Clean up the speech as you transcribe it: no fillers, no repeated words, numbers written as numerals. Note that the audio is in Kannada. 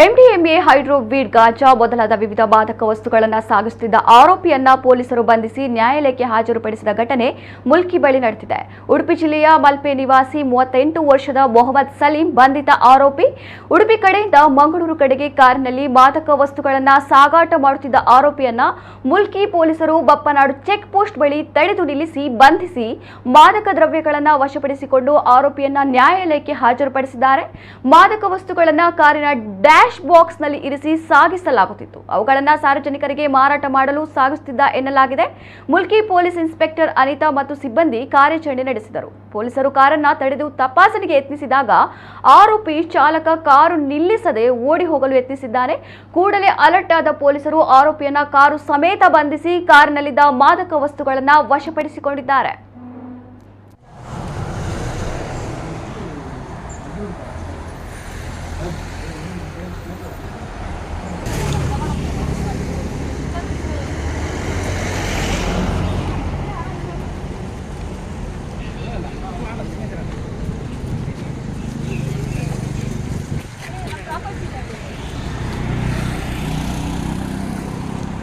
ಎಂಡಿಎಂಎ, ಹೈಡ್ರೋವೀಡ್, ಗಾಂಜಾ ಮೊದಲಾದ ವಿವಿಧ ಮಾದಕ ವಸ್ತುಗಳನ್ನು ಸಾಗಿಸುತ್ತಿದ್ದ ಆರೋಪಿಯನ್ನ ಪೊಲೀಸರು ಬಂಧಿಸಿ ನ್ಯಾಯಾಲಯಕ್ಕೆ ಹಾಜರುಪಡಿಸಿದ ಘಟನೆ ಮುಲ್ಕಿ ಬಳಿ ನಡೆದಿದೆ. ಉಡುಪಿ ಜಿಲ್ಲೆಯ ಮಲ್ಪೆ ನಿವಾಸಿ 38 ವರ್ಷದ ಮೊಹಮ್ಮದ್ ಸಲೀಂ ಬಂಧಿತ ಆರೋಪಿ. ಉಡುಪಿ ಕಡೆಯಿಂದ ಮಂಗಳೂರು ಕಡೆಗೆ ಕಾರಿನಲ್ಲಿ ಮಾದಕ ವಸ್ತುಗಳನ್ನು ಸಾಗಾಟ ಮಾಡುತ್ತಿದ್ದ ಆರೋಪಿಯನ್ನ ಮುಲ್ಕಿ ಪೊಲೀಸರು ಬಪ್ಪನಾಡು ಚೆಕ್ ಪೋಸ್ಟ್ ಬಳಿ ತಡೆದು ನಿಲ್ಲಿಸಿ ಬಂಧಿಸಿ ಮಾದಕ ದ್ರವ್ಯಗಳನ್ನು ವಶಪಡಿಸಿಕೊಂಡು ಆರೋಪಿಯನ್ನ ನ್ಯಾಯಾಲಯಕ್ಕೆ ಹಾಜರುಪಡಿಸಿದ್ದಾರೆ. ಮಾದಕ ವಸ್ತುಗಳನ್ನು ಕಾರಿನ ಡ್ಯಾಶ್ ಬಾಕ್ಸ್ ನಲ್ಲಿ ಇರಿಸಿ ಸಾಗಿಸಲಾಗುತ್ತಿತ್ತು. ಅವುಗಳನ್ನು ಸಾರ್ವಜನಿಕರಿಗೆ ಮಾರಾಟ ಮಾಡಲು ಸಾಗಿಸುತ್ತಿದ್ದ ಎನ್ನಲಾಗಿದೆ. ಮುಲ್ಕಿ ಪೊಲೀಸ್ ಇನ್ಸ್ಪೆಕ್ಟರ್ ಅನಿತಾ ಮತ್ತು ಸಿಬ್ಬಂದಿ ಕಾರ್ಯಾಚರಣೆ ನಡೆಸಿದರು. ಪೊಲೀಸರು ಕಾರನ್ನ ತಡೆದು ತಪಾಸಣೆಗೆ ಯತ್ನಿಸಿದಾಗ ಆರೋಪಿ ಚಾಲಕ ಕಾರು ನಿಲ್ಲಿಸದೆ ಓಡಿ ಹೋಗಲು ಯತ್ನಿಸಿದ್ದಾನೆ. ಕೂಡಲೇ ಅಲರ್ಟ್ ಆದ ಪೊಲೀಸರು ಆರೋಪಿಯನ್ನ ಕಾರು ಸಮೇತ ಬಂಧಿಸಿ ಕಾರಿನಲ್ಲಿದ್ದ ಮಾದಕ ವಸ್ತುಗಳನ್ನು ವಶಪಡಿಸಿಕೊಂಡಿದ್ದಾರೆ.